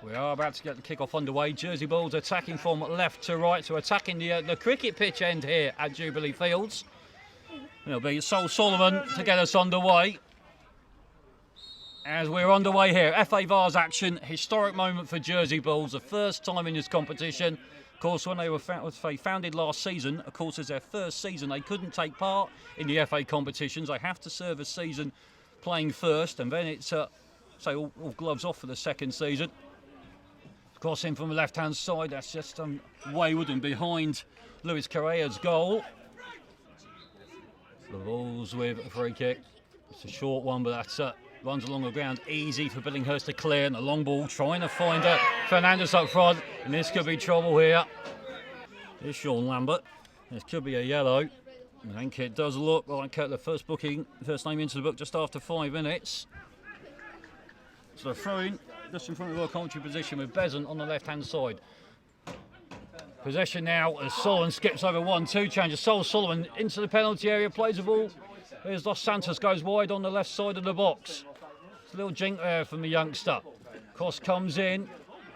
We are about to get the kick-off underway. Jersey Bulls attacking from left to right, so attacking the cricket pitch end here at Jubilee Fields. It'll be Sol Solomon to get us underway. As we're underway here, FA Vase action, historic moment for Jersey Bulls, the first time in this competition. Of course, when they were founded last season, of course, as their first season, they couldn't take part in the FA competitions. They have to serve a season playing first, and then it's, all gloves off for the second season. Crossing from the left-hand side, that's just wayward and behind Luis Correa's goal. The Bulls with a free kick. It's a short one, but that's runs along the ground, easy for Billingshurst to clear, and a long ball trying to find Fernandez up front, and this could be trouble here. Here's Sean Lambert. This could be a yellow. I think it does look like the first name into the book just after 5 minutes. So throwing just in front of our commentary position with Bezant on the left-hand side. Possession now as Solomon skips over 1-2 changes. Sol Solomon into the penalty area, plays the ball. Here's Dos Santos, goes wide on the left side of the box. It's a little jink there from the youngster. Cross comes in,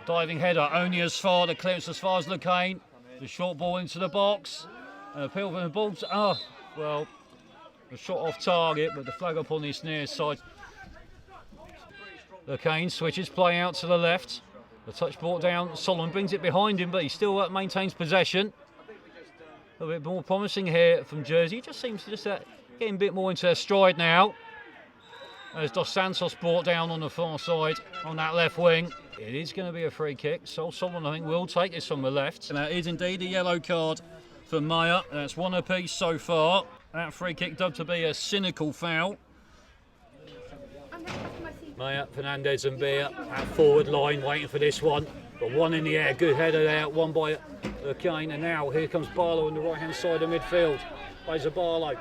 diving header only as far, the clearance as far as Lacane. The short ball into the box. An appeal from the ball. A shot off target, but the flag up on this near side. Lacane switches play out to the left. The touch brought down. Solomon brings it behind him, but he still maintains possession. A bit more promising here from Jersey. It just seems to getting a bit more into their stride now. As Dos Santos brought down on the far side on that left wing. It is going to be a free kick. Sol Solomon, I think, will take this from the left. And that is indeed a yellow card for Meyer. That's one apiece so far. That free kick dubbed to be a cynical foul. Meyer, Fernandez and Beer at forward line waiting for this one. But one in the air, good header there, one by Kane. And now here comes Barlow on the right hand side of midfield. Plays a Barlow.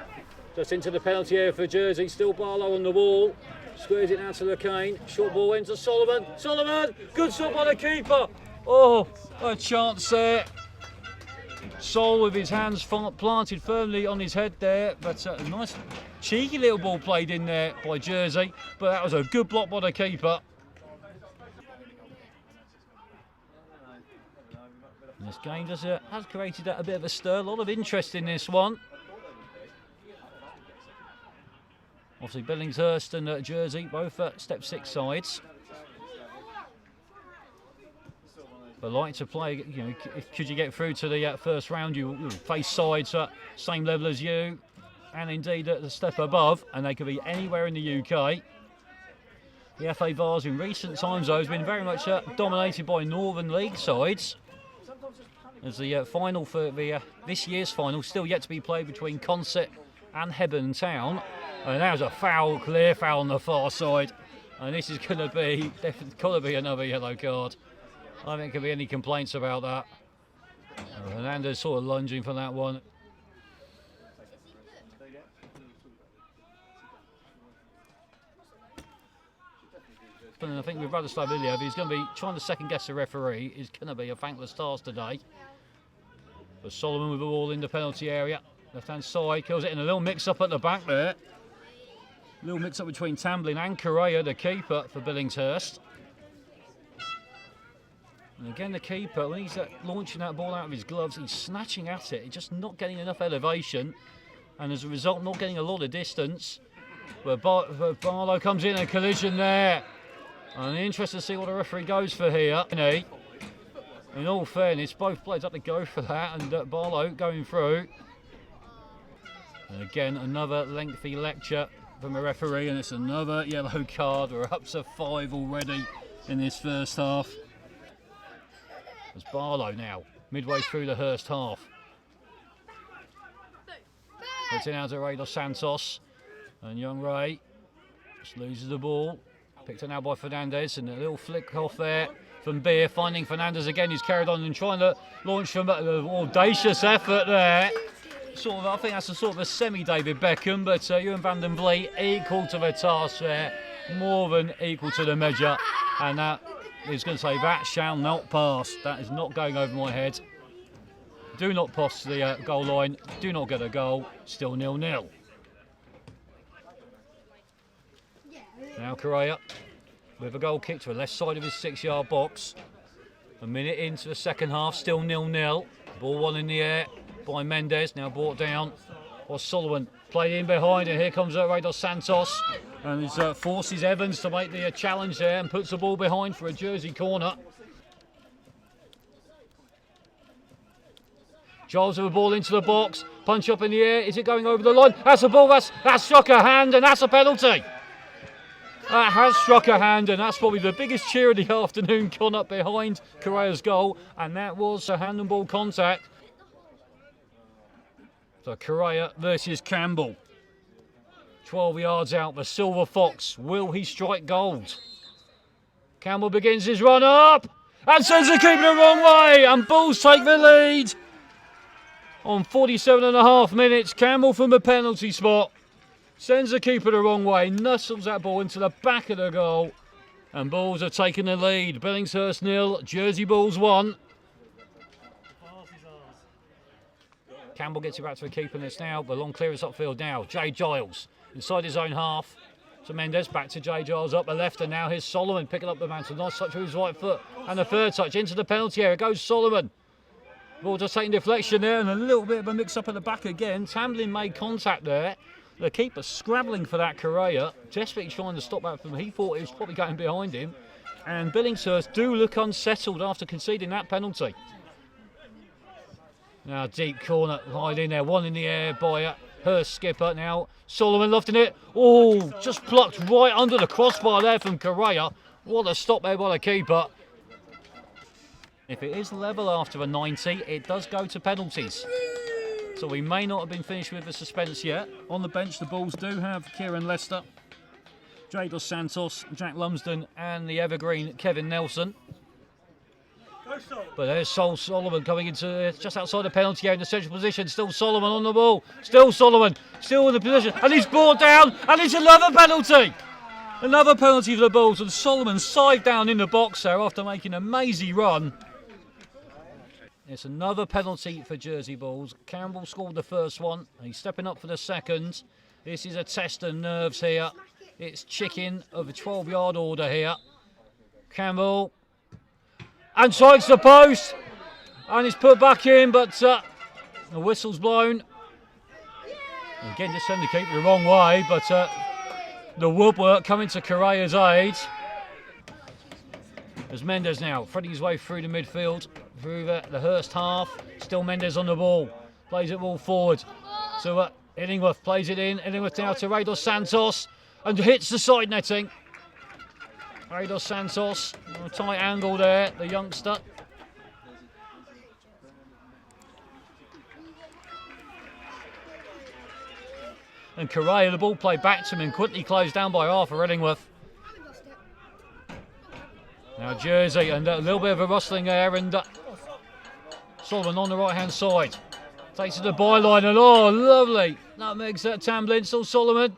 Just into the penalty area for Jersey, still Barlow on the wall. Squares it out to Lacane. Short ball into Solomon. Solomon! Good shot by the keeper. Oh, a chance there. Sol with his hands planted firmly on his head there. But a nice cheeky little ball played in there by Jersey. But that was a good block by the keeper. And this game has created a bit of a stir. A lot of interest in this one. Obviously, Billingshurst and Jersey, both step 6 sides. But like to play, could you get through to the first round, you face sides same level as you, and indeed at the step above, and they could be anywhere in the UK. The FA Vase in recent times, though, has been very much dominated by Northern League sides. As the final for this year's final still yet to be played between Consett and Hebburn Town. And that was a clear foul on the far side. And this is going to be another yellow card. I don't think there can be any complaints about that. Hernandez sort of lunging for that one. And I think with Radoslav Iliev, he's going to be trying to second guess the referee. He's going to be a thankless task today. But Solomon with the ball in the penalty area. Left hand side, kills it in a little mix up at the back there. A little mix up between Tamblyn and Correa, the keeper for Billingshurst. And again, the keeper, when he's launching that ball out of his gloves, he's snatching at it, just not getting enough elevation, and as a result, not getting a lot of distance. But Barlow comes in, a collision there. And interested to see what the referee goes for here. In all fairness, both players have to go for that, and Barlow going through. And again, another lengthy lecture from a referee, and it's another yellow card. We're up to 5 already in this first half. It's Barlow now, midway through the first half. Puts it out to Ray Dos Santos, and young Ray just loses the ball. Picked up now by Fernandez, and a little flick off there from Beer, finding Fernandez again. He's carried on and trying to launch from an audacious effort there. I think that's a sort of a semi-David Beckham, but Ewan van den Vliet equal to the task there, more than equal to the measure, and that is going to say that shall not pass. That is not going over my head. Do not pass the goal line, do not get a goal, still 0-0. Now Correa, with a goal kick to the left side of his 6-yard box. A minute into the second half, still 0-0. Ball one in the air by Mendes, now brought down by Solomon. Played in behind, and here comes Dos Santos. And he forces Evans to make the challenge there and puts the ball behind for a Jersey corner. Giles with the ball into the box, punch up in the air, is it going over the line? That's a ball, that's struck a hand, and that's a penalty. That has struck a hand, and that's probably the biggest cheer of the afternoon, gone up behind Correa's goal, and that was a hand and ball contact. So Correa versus Campbell. 12 yards out, the Silver Fox. Will he strike gold? Campbell begins his run up, and sends the keeper the wrong way, and Bulls take the lead. On 47.5 minutes, Campbell from the penalty spot sends the keeper the wrong way, nuzzles that ball into the back of the goal, and Bulls have taken the lead. Billingshurst 0, Jersey Bulls 1. Campbell gets it back to the keeper, and it's now the long clearance upfield now. Jay Giles inside his own half. So Mendes back to Jay Giles up the left, and now here's Solomon picking up the mantle. Nice touch with his right foot, and the third touch into the penalty area goes Solomon. Ball just taking deflection there, and a little bit of a mix-up at the back again. Tamblin made contact there. The keeper scrabbling for that Correa, desperately trying to stop that from him. He thought it was probably going behind him. And Billingshurst do look unsettled after conceding that penalty. Now deep corner, hide in there, one in the air by Hurst skipper. Now Solomon lofting it. Oh, just plucked right under the crossbar there from Correa. What a stop there by the keeper. If it is level after a 90, it does go to penalties. So we may not have been finished with the suspense yet. On the bench, the Bulls do have Kieran Lester, Dos Santos, Jack Lumsden, and the evergreen Kevin Nelson. But there's Solomon coming into just outside the penalty area in the central position. Still Solomon on the ball. Still Solomon, still in the position, and he's brought down, and it's another penalty. Another penalty for the Bulls, and Solomon side down in the box there after making a mazy run. It's another penalty for Jersey Bulls. Campbell scored the first one. He's stepping up for the second. This is a test of nerves here. It's chicken of a 12-yard order here. Campbell. And strikes the post. And it's put back in, but the whistle's blown. Again, just sending the keeper the wrong way, but the woodwork coming to Correa's aid. There's Mendes now, threading his way through the midfield, through the Hurst half. Still Mendes on the ball, plays it ball forward. So Illingworth plays it in. Illingworth now to Dos Santos, and hits the side netting. Dos Santos, a tight angle there, the youngster. And Correa, the ball played back to him and quickly closed down by Arthur Illingworth. Now Jersey, and a little bit of a rustling there, and Solomon on the right-hand side. Takes it to the byline, and oh, lovely. Nutmegs at Tamblin, still Solomon.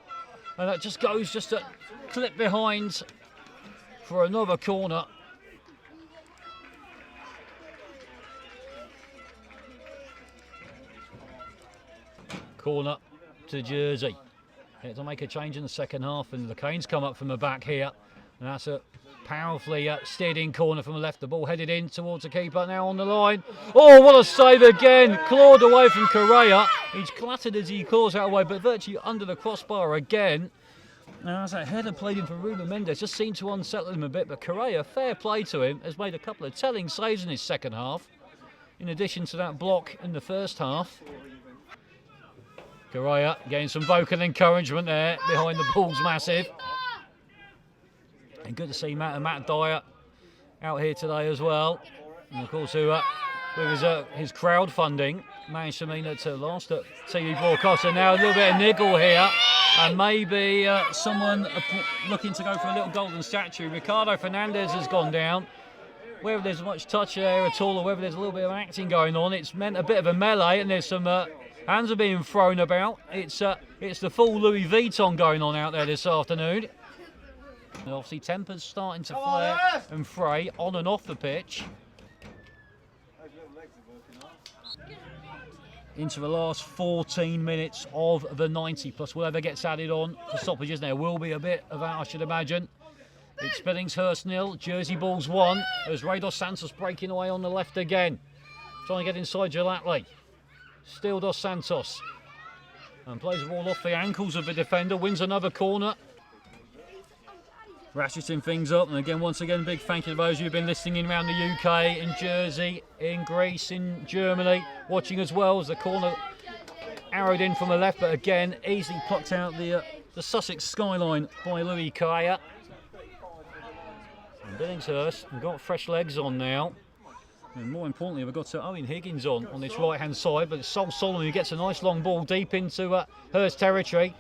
And that just goes just a clip behind for another corner. Corner to Jersey. They had to make a change in the second half, and the Canes come up from the back here. And that's a powerfully steered in corner from the left. The ball headed in towards the keeper, now on the line. Oh, what a save again. Clawed away from Correa. He's clattered as he claws out away, but virtually under the crossbar again. Now, as that header played in for Ruben Mendes, just seemed to unsettle him a bit, but Correa, fair play to him, has made a couple of telling saves in his second half, in addition to that block in the first half. Correa getting some vocal encouragement there behind the Bulls massive. And good to see Matt Dyer out here today as well. And of course, who with his crowdfunding managed to mean that last TV broadcast. And now a little bit of niggle here. And maybe someone looking to go for a little golden statue. Ricardo Fernandez has gone down. Whether there's much touch there at all, or whether there's a little bit of acting going on, it's meant a bit of a melee, and there's some hands are being thrown about. It's the full Louis Vuitton going on out there this afternoon. And obviously tempers starting to flare and fray on and off the pitch. Into the last 14 minutes of the 90, plus whatever gets added on for stoppages. There will be a bit of that, I should imagine. It's Billingshurst 0, Jersey Bulls 1. There's Ray Dos Santos breaking away on the left again. Trying to get inside Gelatley. Still Dos Santos. And plays the ball off the ankles of the defender, wins another corner. Ratcheting things up, and again, once again, big thank you to those who've been listening in around the UK, in Jersey, in Greece, in Germany, watching as well as the corner arrowed in from the left, but again, easily plucked out the Sussex skyline by Louis Kaya. And Billingshurst have got fresh legs on now. And more importantly, we've got Owen Higgins on this right-hand side, but it's Sol Solomon who gets a nice long ball deep into Hurst territory.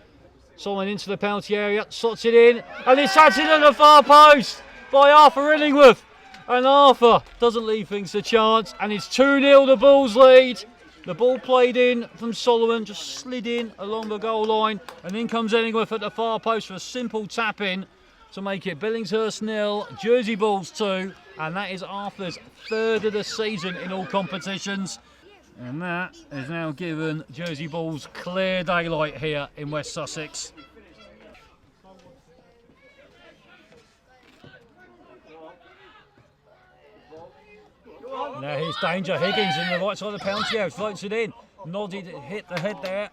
Solomon into the penalty area, slots it in, and it's had it at the far post by Arthur Illingworth. And Arthur doesn't leave things to chance, and it's 2-0 the Bulls lead. The ball played in from Solomon, just slid in along the goal line, and in comes Illingworth at the far post for a simple tap-in to make it Billingshurst 0, Jersey Bulls 2, and that is Arthur's third of the season in all competitions. And that has now given Jersey Bulls clear daylight here in West Sussex. Now here's danger. Higgins in the right side of the penalty area, floats it in. Nodded, hit the head there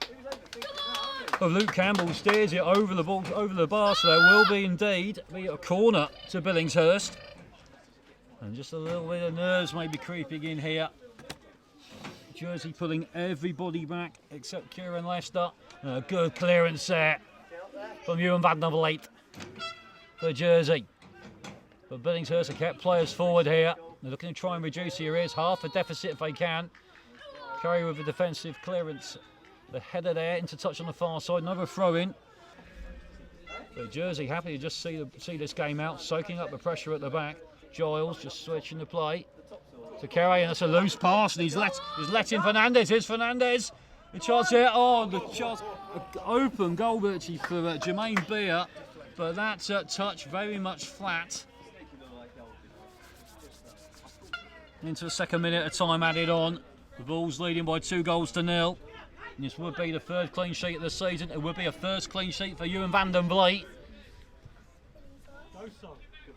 of Luke Campbell, steers it over the ball, over the bar, so there will be indeed a corner to Billingshurst. And just a little bit of nerves maybe creeping in here. Jersey pulling everybody back except Kieran Lester. A good clearance there from Ewan Van der Vleet for Jersey. But Billingshurst have kept players forward here. They're looking to try and reduce the arrears, half a deficit if they can. Curry with a defensive clearance. The header there into touch on the far side, another throw in. But Jersey happy to just see this game out, soaking up the pressure at the back. Giles just switching the play to Kerry, and that's a loose pass, and he's let in Fernandez. Here's Fernandez. The chance here. Oh, the chance. Open goal virtually for Jermaine Beer, but that touch very much flat. Into the second minute of time added on. The Bulls leading by 2-0. And this would be the third clean sheet of the season. It would be a first clean sheet for Ewan Van der Vleet.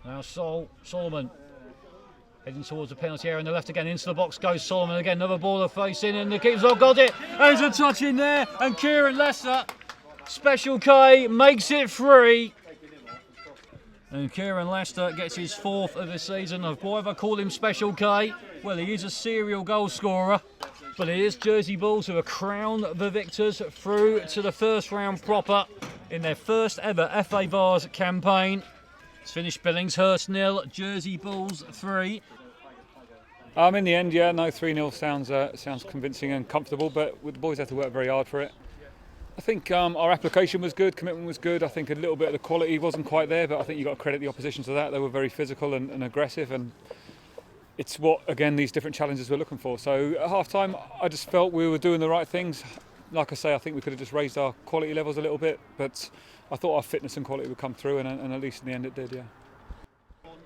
Now Solomon heading towards the penalty area on the left again. Into the box goes Solomon again. Another ball to face in, and the keeper's not got it. There's a touch in there, and Kieran Lester, Special K, makes it 3. And Kieran Lester gets his 4th of the season. Why have I called him Special K? Well, he is a serial goal scorer. But it is Jersey Bulls who are crowned the victors through to the first round proper in their first ever FA Vase campaign. It's finished Billingshurst 0, Jersey Bulls 3. In the end, yeah, no, 3-0 sounds convincing and comfortable, but the boys had to work very hard for it. I think our application was good, commitment was good. I think a little bit of the quality wasn't quite there, but I think you've got to credit the opposition to that. They were very physical and aggressive, and it's what, again, these different challenges we're looking for. So at half-time, I just felt we were doing the right things. Like I say, I think we could have just raised our quality levels a little bit, but I thought our fitness and quality would come through, and at least in the end it did, yeah.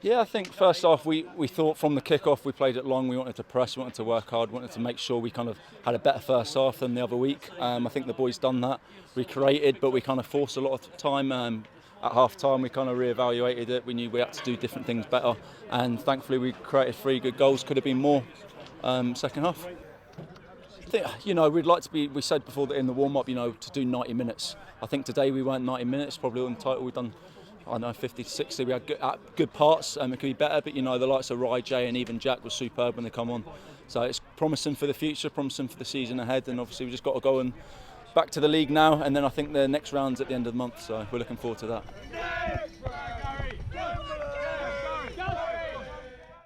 Yeah, I think first off, we thought from the kick-off we played it long, we wanted to press, we wanted to work hard, wanted to make sure we kind of had a better first half than the other week. I think the boys done that. We created, but we kind of forced a lot of time. At half-time we kind of re-evaluated it, we knew we had to do different things better, and thankfully we created 3 good goals, could have been more second half. I think, we'd like to be, we said before that in the warm-up, to do 90 minutes. I think today we weren't 90 minutes, probably on the title we've done, 50 to 60. We had good parts, it could be better, but the likes of Rai, Jay and even Jack was superb when they come on. So it's promising for the future, promising for the season ahead, and obviously we just got to go and back to the league now, and then I think the next round's at the end of the month, so we're looking forward to that.